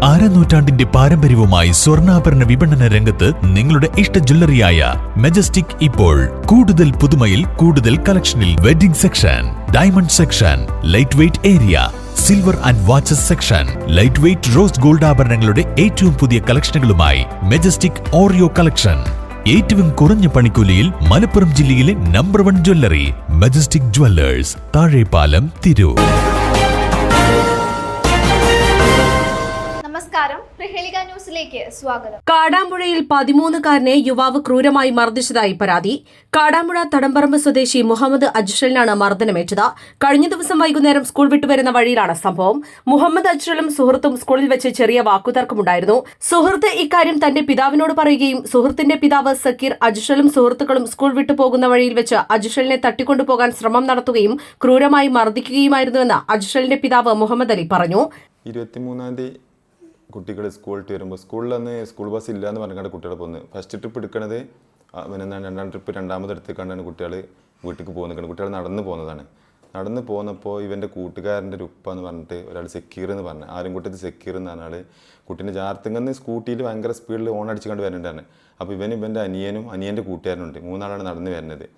അരനൂറ്റാണ്ടിന്റെ പാരമ്പര്യവുമായി സ്വർണ്ണാഭരണ വിപണന രംഗത്ത് നിങ്ങളുടെ ഇഷ്ട ജ്വല്ലറിയായ മെജസ്റ്റിക് ഇപ്പോൾ കൂടുതൽ പുതുമയിൽ കൂടുതൽ കളക്ഷനിൽ wedding section, diamond section, light weight area, silver and watches section, light weight rose gold ആഭരണങ്ങളുടെ ഏറ്റവും പുതിയ കളക്ഷനുകളുമായി മെജസ്റ്റിക് ഓറിയോ കളക്ഷൻ. ഏറ്റവും കുറഞ്ഞ പണിക്കൂലിയിൽ മലപ്പുറം ജില്ലയിലെ number 1 jewellery majestic Jewellers, Thazhepalam, Tirur. നമസ്കാരം, പ്രഹേളിക ന്യൂസിലേക്ക് സ്വാഗതം. കാടാമ്പുഴയിൽ 13-കാരനെ യുവാവ് ക്രൂരമായി മർദ്ദിച്ചതായി പരാതി. കാടാമ്പുഴ തടംപറമ്പ് സ്വദേശി മുഹമ്മദ് അജ്ഷലിനാണ് മർദ്ദനമേറ്റത്. കഴിഞ്ഞ ദിവസം വൈകുന്നേരം സ്കൂൾ വിട്ടുവരുന്ന വഴിയിലാണ് സംഭവം. മുഹമ്മദ് അജ്ഷലും സുഹൃത്തും സ്കൂളിൽ വെച്ച് ചെറിയ വാക്കുതർക്കമുണ്ടായിരുന്നു. സുഹൃത്ത് ഇക്കാര്യം തന്റെ പിതാവിനോട് പറയുകയും സുഹൃത്തിന്റെ പിതാവ് സക്കീർ അജ്ഷലും സുഹൃത്തുക്കളും സ്കൂൾ വിട്ടു പോകുന്ന വഴിയിൽ വെച്ച് അജ്ഷലിനെ തട്ടിക്കൊണ്ടുപോകാൻ ശ്രമം നടത്തുകയും ക്രൂരമായി മർദ്ദിക്കുകയുമായിരുന്നുവെന്ന് അജ്ഷലിന്റെ പിതാവ് മുഹമ്മദ് അലി പറഞ്ഞു. 23-ാം തീയതി കുട്ടികൾ സ്കൂളിൽ വരുമ്പോൾ സ്കൂളിൽ അന്ന് സ്കൂൾ ബസ് ഇല്ല എന്ന് പറഞ്ഞാണ് കുട്ടികൾ പോകുന്നത്. ഫസ്റ്റ് ട്രിപ്പ് എടുക്കുന്നത് പിന്നെ രണ്ടാം ട്രിപ്പ് രണ്ടാമത് എടുത്തേക്കാണ്ടാണ് കുട്ടികൾ വീട്ടിലേക്ക് പോകുന്നത്. കുട്ടികൾ നടന്നു പോകുന്നതാണ്. നടന്നു പോകുന്നപ്പോൾ ഇവൻ്റെ കൂട്ടുകാരൻ്റെ ഒരു ഉപ്പ എന്ന് പറഞ്ഞിട്ട് ഒരാൾ സക്കീർ എന്ന് പറഞ്ഞു, ആരും കൂട്ടത്തിൽ സക്കീർ എന്ന് പറഞ്ഞാൽ കുട്ടീൻ്റെ ജാർത്തിങ്ങന്ന് സ്കൂട്ടിയിൽ ഭയങ്കര സ്പീഡിൽ ഓൺ അടിച്ചുകൊണ്ട് വരുന്നുണ്ടാണ്. അപ്പോൾ ഇവൻ്റെ അനിയനും അനിയൻ്റെ കൂട്ടുകാരനുണ്ട്, 3 ആളാണ് നടന്ന് വരുന്നത്.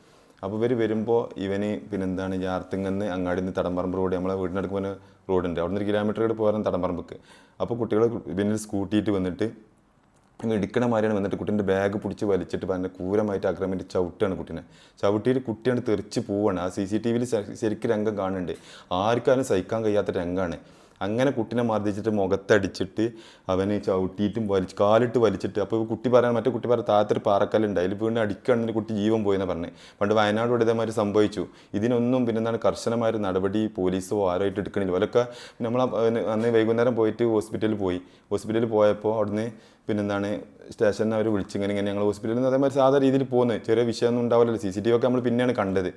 അപ്പോൾ ഇവർ വരുമ്പോൾ ഇവന് പിന്നെന്താണ് ജാർത്തിങ്ങന്ന് അങ്ങാടിയിൽ നിന്ന് തടംപറമ്പ് റോഡ്, നമ്മളെ വീടിനടുക്ക് പോകുന്ന റോഡുണ്ട്, അവിടെ നിന്ന് 1 കിലോമീറ്റർ പോകാൻ തടംപറമ്പക്ക്. അപ്പോൾ കുട്ടികൾ പിന്നിൽ സ്കൂട്ടിയിട്ട് വന്നിട്ട് ഇടിക്കണ മാതിരിയാണ് വന്നിട്ട് കുട്ടീൻ്റെ ബാഗ് പിടിച്ച് വലിച്ചിട്ട് പറഞ്ഞ ക്രൂരമായിട്ട് ആക്രമിച്ച് ചവിട്ടാണ് കുട്ടീനെ. ചവിട്ടിയിട്ട് കുട്ടിയാണ് തെറിച്ച് പോവുകയാണ്. ആ CCTV ശരിക്കും രംഗം കാണുന്നുണ്ട്. ആർക്കാരും സഹിക്കാൻ കഴിയാത്ത രംഗമാണ്. അങ്ങനെ കുട്ടീനെ മർദ്ദിച്ചിട്ട് മുഖത്തടിച്ചിട്ട് അവന് ചവിട്ടിയിട്ടും കാലിട്ട് വലിച്ചിട്ട്. അപ്പോൾ കുട്ടി പറയാൻ മറ്റേ കുട്ടി പറയാൻ താത്തൊരു പാറക്കല്ലുണ്ട്, അതിൽ വീണ്ടും അടിക്കുകയാണെങ്കിൽ കുട്ടി ജീവൻ പോയെന്ന് പറഞ്ഞ്. പണ്ട് വയനാട് ഇതേമാതിരി സംഭവിച്ചു. ഇതിനൊന്നും പിന്നെന്താണ് കർശനമായ നടപടി പോലീസോ ആരുമായിട്ട് എടുക്കണില്ല. അവരൊക്കെ നമ്മൾ അന്ന് വൈകുന്നേരം പോയിട്ട് ഹോസ്പിറ്റലിൽ പോയപ്പോൾ അവിടുന്ന് പിന്നെന്താണ് സ്റ്റേഷനിൽ അവർ വിളിച്ചിങ്ങനെ ഞങ്ങൾ ഹോസ്പിറ്റലിൽ നിന്ന് അതേമാതിരി സാധാ രീതിയിൽ പോകുന്നത്. ചെറിയ വിഷയമൊന്നും ഉണ്ടാവില്ലല്ലോ. CCTV ഒക്കെ നമ്മൾ പിന്നെയാണ് കണ്ടത്.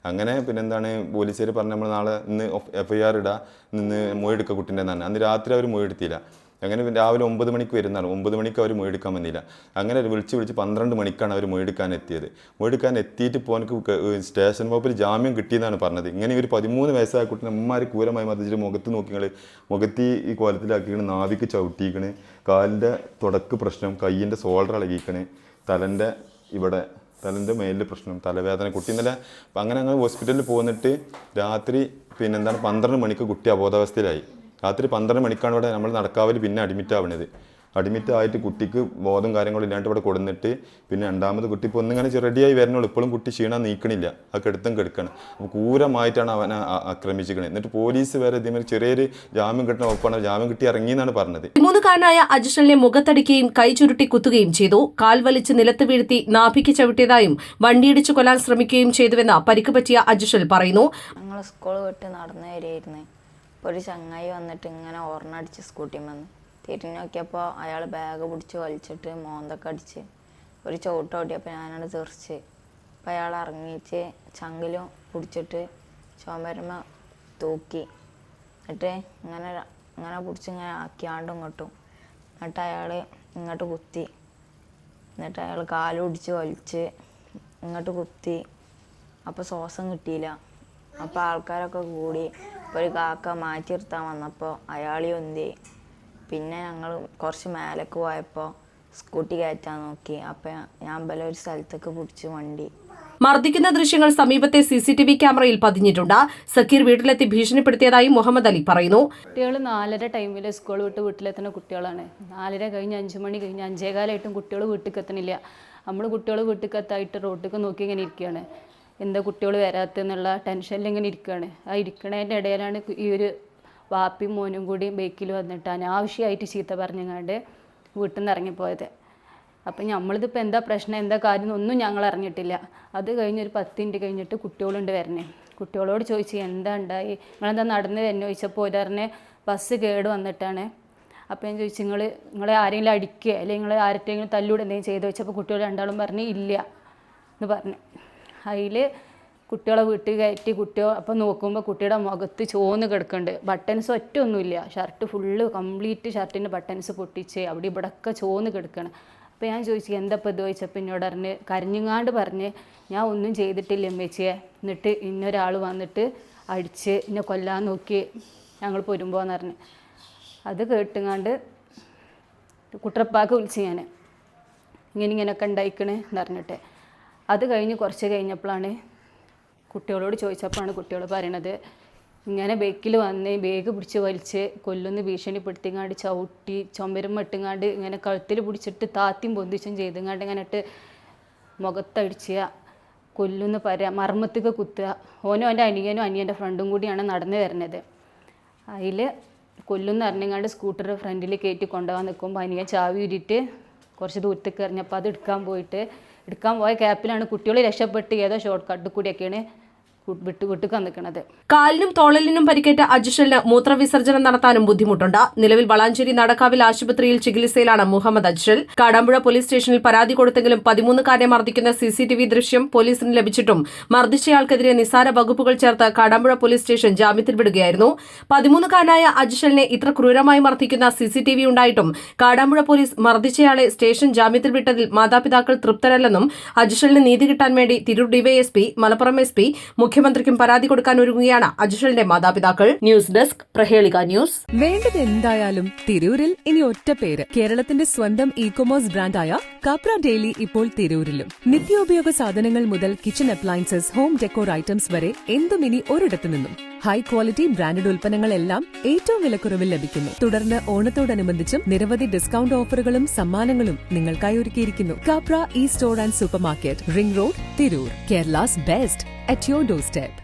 അങ്ങനെ പിന്നെന്താണ് പോലീസുകാർ പറഞ്ഞ് നമ്മൾ നാളെ ഇന്ന് FIR ഇടാം, നിന്ന് മൊഴിയെടുക്കുക കുട്ടീൻ്റെ തന്നെ. അന്ന് രാത്രി അവർ മൊഴിയെടുത്തില്ല. അങ്ങനെ രാവിലെ 9 മണിക്ക് വരുന്നതാണ്. 9 മണിക്ക് അവർ മൊഴിയെടുക്കാൻ വന്നില്ല. അങ്ങനെ വിളിച്ച് 12 മണിക്കാണ് അവർ മൊഴിയെടുക്കാൻ എത്തിയത്. മൊഴിയെടുക്കാൻ എത്തിയിട്ട് ഇപ്പോൾ എനിക്ക് സ്റ്റേഷൻ വകുപ്പിൽ ജാമ്യം കിട്ടിയെന്നാണ് പറഞ്ഞത്. ഇങ്ങനെ ഒരു 13 വയസ്സായ കുട്ടീനെ അമ്മമാർ ക്രൂരമായി മർദ്ദിച്ചിട്ട് മുഖത്ത് നോക്കിങ്ങൾ മുഖത്ത് ഈ കോലത്തിലാക്കിക്കണ്, നാവിക്ക് ചവിട്ടിക്കണ്, കാലിൻ്റെ തുടക്ക് പ്രശ്നം, കയ്യിൻ്റെ ഷോൾഡർ ഇളകിക്കണ്, തലൻ്റെ മേലിൽ പ്രശ്നം, തലവേദന. കുട്ടി ഇന്നലെ അങ്ങനെ ഹോസ്പിറ്റലിൽ പോന്നിട്ട് രാത്രി 12 മണിക്ക് കുട്ടി അബോധാവസ്ഥയിലായി. രാത്രി 12 മണിക്കാണ് ഇവിടെ നമ്മൾ നടക്കാവിൽ പിന്നെ അഡ്മിറ്റ് ആവുന്നത്. അഡ്മിറ്റ് ആയിട്ട് കുട്ടിക്ക് ബോധം കാര്യങ്ങളും ഇല്ലാണ്ട് ഇവിടെ കൊടുന്നിട്ട് പിന്നെ രണ്ടാമത് കുട്ടി ഇപ്പോൾ ഒന്നിങ്ങനെ റെഡിയായി വരണുള്ളൂ. ഇപ്പോഴും കുട്ടി ക്ഷീണം നീക്കണില്ല, ആ കിടക്കണം. അപ്പോൾ ക്രൂരമായിട്ടാണ് അവനെ ആക്രമിച്ചിരിക്കുന്നത്. എന്നിട്ട് പോലീസ് വരെ ഇതേമാതിരി ചെറിയൊരു ജാമ്യം കിട്ടുന്ന വകുപ്പാണ്, ജാമ്യം കിട്ടി ഇറങ്ങിയെന്നാണ് പറഞ്ഞത്. 13-കാരനായ അജ്ഷലിനെ മുഖത്തടിക്കുകയും കൈ ചുരുട്ടി കുത്തുകയും ചെയ്തു. കാൽ വലിച്ച് നിലത്ത് വീഴ്ത്തി നാഭിക്ക് ചവിട്ടിയതായും വണ്ടിയിടിച്ച് കൊല്ലാൻ ശ്രമിക്കുകയും ചെയ്തുവെന്ന് പരിക്ക് പറ്റിയ അജ്ഷൽ പറയുന്നു. ഞങ്ങൾ സ്കൂൾ വിട്ട് നടന്നു വരികയായിരുന്നു. ഒരു ചങ്ങായി വന്നിട്ട് ഇങ്ങനെ ഓർണടിച്ച് സ്കൂട്ടി വന്ന് തിരിഞ്ഞു നോക്കിയപ്പോൾ അയാൾ ബാഗ് പിടിച്ച് വലിച്ചിട്ട് മോന്തൊക്കെ അടിച്ച് ഒരു ചവിട്ടോട്ടിയപ്പോൾ ഞാനവിടെ തെറിച്ച്. അപ്പോൾ അയാൾ ഇറങ്ങിച്ച് ചങ്കിലും പിടിച്ചിട്ട് ചുമരുമ്മ തൂക്കി. എന്നിട്ട് ഇങ്ങനെ പിടിച്ച് ഇങ്ങനെ ആക്കിയാണ്ടും ഇങ്ങോട്ടും. എന്നിട്ട് അയാൾ ഇങ്ങോട്ട് കുത്തി. എന്നിട്ട് അയാൾ കാല് പിടിച്ച് വലിച്ച് ഇങ്ങോട്ട് കുത്തി. അപ്പോൾ ശ്വാസം കിട്ടിയില്ല. അപ്പോൾ ആൾക്കാരൊക്കെ കൂടി ഒരു കാക്ക മാറ്റി നിർത്താൻ വന്നപ്പോൾ അയാളി ഒന്തി. പിന്നെ ഞങ്ങൾ കുറച്ച് മേലേക്ക് പോയപ്പോൾ സ്കൂട്ടി കയറ്റാൻ നോക്കി. അപ്പം ഞാൻ ഒരു സ്ഥലത്തേക്ക് പിടിച്ച് വണ്ടി. മർദ്ദിക്കുന്ന ദൃശ്യങ്ങൾ സമീപത്തെ CCTV ക്യാമറയിൽ പതിഞ്ഞിട്ടുണ്ട്. സക്കീർ വീട്ടിലെത്തി ഭീഷണിപ്പെടുത്തിയതായി മുഹമ്മദ് അലി പറയുന്നു. കുട്ടികൾ 4:30 ടൈമിൽ സ്കൂൾ വിട്ട് വീട്ടിലെത്തുന്ന കുട്ടികളാണ്. 4:30 കഴിഞ്ഞ് 5 മണി കഴിഞ്ഞ് 5:15 കുട്ടികൾ വീട്ടിലേക്ക് എത്തണില്ല. നമ്മൾ കുട്ടികൾ വീട്ടിലേക്ക് എത്തായിട്ട് റോഡിലേക്ക് നോക്കി ഇങ്ങനെ ഇരിക്കുകയാണ്. എന്താ കുട്ടികൾ വരാത്തെന്നുള്ള ടെൻഷനിൽ ഇങ്ങനെ ഇരിക്കുകയാണ്. ആ ഇരിക്കണതിൻ്റെ ഇടയിലാണ് ഈ ഒരു വാപ്പിയും മോനും കൂടി ബൈക്കിൽ വന്നിട്ട് അനാവശ്യമായിട്ട് ചീത്ത പറഞ്ഞങ്ങാണ്ട് വീട്ടിൽ നിന്ന് ഇറങ്ങിപ്പോയത്. അപ്പം നമ്മളിതിപ്പോൾ എന്താ പ്രശ്നം എന്താ കാര്യം ഒന്നും ഞങ്ങൾ അറിഞ്ഞിട്ടില്ല. അത് കഴിഞ്ഞൊരു 10 മിനിറ്റ് കഴിഞ്ഞിട്ട് കുട്ടികളുണ്ട് വരണേ. കുട്ടികളോട് ചോദിച്ചു എന്താ ഉണ്ടായി, നിങ്ങളെന്താ നടന്ന് വരുന്നത് ചോദിച്ചപ്പോൾ ഒരാറിനെ ബസ് കേട് വന്നിട്ടാണ്. അപ്പം ഞാൻ ചോദിച്ചു നിങ്ങളെ ആരെങ്കിലും അടിക്കുക അല്ലെങ്കിൽ നിങ്ങൾ ആരെങ്കിലും തല്ലൂടെ എന്തെങ്കിലും ചെയ്ത് വെച്ചപ്പോൾ കുട്ടികൾ രണ്ടാളും പറഞ്ഞ് ഇല്ല എന്ന് പറഞ്ഞു. അതിൽ കുട്ടികളെ വീട്ടിൽ കയറ്റി അപ്പം നോക്കുമ്പോൾ കുട്ടിയുടെ മുഖത്ത് ചോന്ന് കിടക്കുന്നുണ്ട്. ബട്ടൺസ് ഒറ്റൊന്നുമില്ല, ഷർട്ട് ഫുള്ള് കംപ്ലീറ്റ് ഷർട്ടിൻ്റെ ബട്ടൺസ് പൊട്ടിച്ച് അവിടെ ഇവിടെയൊക്കെ ചോന്ന് കിടക്കണം. അപ്പോൾ ഞാൻ ചോദിച്ചു എന്താ ഇപ്പോൾ ഇത് ചോദിച്ചപ്പോൾ എന്നോട് പറഞ്ഞ് കരഞ്ഞുങ്ങാണ്ട് പറഞ്ഞ് ഞാൻ ഒന്നും ചെയ്തിട്ടില്ല അമ്മച്ചിയെ, എന്നിട്ട് ഇന്നൊരാൾ വന്നിട്ട് അടിച്ച് എന്നെ കൊല്ലാൻ നോക്കി ഞങ്ങൾ പോരുമ്പോന്ന് പറഞ്ഞ്. അത് കേട്ടുങ്ങാണ്ട് കുട്ടറപ്പാക്ക് വിളിച്ച് ഞാൻ ഇങ്ങനെയൊക്കെ ഉണ്ടായിക്കണേ എന്ന് പറഞ്ഞിട്ട്. അത് കഴിഞ്ഞ് കുറച്ച് കഴിഞ്ഞപ്പോഴാണ് കുട്ടികളോട് ചോദിച്ചപ്പോഴാണ് കുട്ടികൾ പറയണത് ഇങ്ങനെ ബേക്കിൽ വന്ന് ബേഗ് പിടിച്ച് വലിച്ച് കൊല്ലുന്ന ഭീഷണിപ്പെടുത്തിങ്ങാണ്ട് ചവിട്ടി ചുമരും ഇട്ടുങ്ങാണ്ട് ഇങ്ങനെ കഴുത്തിൽ പിടിച്ചിട്ട് താത്തിയും പൊന്തിച്ചും ചെയ്തുങ്ങാണ്ട് ഇങ്ങനെ ഇട്ട് മുഖത്തടിച്ചുക, കൊല്ലുന്ന മർമ്മത്തേക്ക് കുത്തുക. ഓനും എൻ്റെ അനിയനും അനിയൻ്റെ ഫ്രണ്ടും കൂടിയാണ് നടന്നു വരുന്നത്. അതിൽ കൊല്ലുന്ന അറിഞ്ഞങ്ങാണ്ട് സ്കൂട്ടർ ഫ്രണ്ടിൽ കയറ്റി കൊണ്ടുപോകാൻ നിൽക്കുമ്പോൾ അനിയൻ ചാവി ഊരിയിട്ട് കുറച്ച് ദൂരത്തേക്ക് എറിഞ്ഞപ്പോൾ അത് എടുക്കാൻ പോയ ക്യാപ്പിലാണ് കുട്ടികൾ രക്ഷപ്പെട്ട് ഏതോ ഷോർട്ട് കട്ട് കൂടിയൊക്കെയാണ് വിട്ടുക്കാൻ നിൽക്കുന്നത്. കാലിനും തോളലിനും പരിക്കേറ്റ അജ്ഷലിന് മൂത്രവിസർജനം നടത്താനും ബുദ്ധിമുട്ടുണ്ട്. നിലവിൽ വളാഞ്ചേരി നടക്കാവിൽ ആശുപത്രിയിൽ ചികിത്സയിലാണ് മുഹമ്മദ് അജ്ഷൽ. കാടാമ്പുഴ പോലീസ് സ്റ്റേഷനിൽ പരാതി കൊടുത്തെങ്കിലും 13-കാരനെ മർദ്ദിക്കുന്ന CCTV ദൃശ്യം പോലീസിന് ലഭിച്ചിട്ടും മർദ്ദിച്ചയാൾക്കെതിരെ നിസ്സാര വകുപ്പുകൾ ചേർത്ത് കാടാമ്പുഴ പോലീസ് സ്റ്റേഷൻ ജാമ്യത്തിൽ വിടുകയായിരുന്നു. 13-കാരനായ അജ്ഷലിനെ ഇത്ര ക്രൂരമായി മർദ്ദിക്കുന്ന CCTV ഉണ്ടായിട്ടും കാടാമ്പുഴ പോലീസ് മർദ്ദിച്ചയാളെ സ്റ്റേഷൻ ജാമ്യത്തിൽ വിട്ടതിൽ മാതാപിതാക്കൾ തൃപ്തരല്ലെന്നും അജ്ഷലിന് നീതി കിട്ടാൻ വേണ്ടി തിരൂർ DYSP, മലപ്പുറം SP, മുഖ്യമന്ത്രിക്കും പരാതി കൊടുക്കാൻ ഒരുങ്ങുകയാണ് അജ്ഷലിന്റെ മാതാപിതാക്കൾ. News desk, Prahelika news. വേണ്ടത് എന്തായാലും തിരൂരിൽ ഇനി ഒറ്റ പേര്. കേരളത്തിന്റെ സ്വന്തം ഇ-കൊമേഴ്സ് ബ്രാൻഡായ കപ്ര ഡെയിലി ഇപ്പോൾ തിരൂരിലും. നിത്യോപയോഗ സാധനങ്ങൾ മുതൽ kitchen appliances, home decor items വരെ എന്തും ഇനി ഒരിടത്തു നിന്നും. ഹൈ ക്വാളിറ്റി ബ്രാൻഡഡ് ഉൽപ്പന്നങ്ങളെല്ലാം ഏറ്റവും വിലക്കുറവിൽ ലഭിക്കുന്നു. തുടർന്ന് ഓണത്തോടനുബന്ധിച്ചും നിരവധി ഡിസ്കൌണ്ട് ഓഫറുകളും സമ്മാനങ്ങളും നിങ്ങൾക്കായി ഒരുക്കിയിരിക്കുന്നു. Kapra E store and super market, ring road, Tirur. Kerala's best at your doorstep.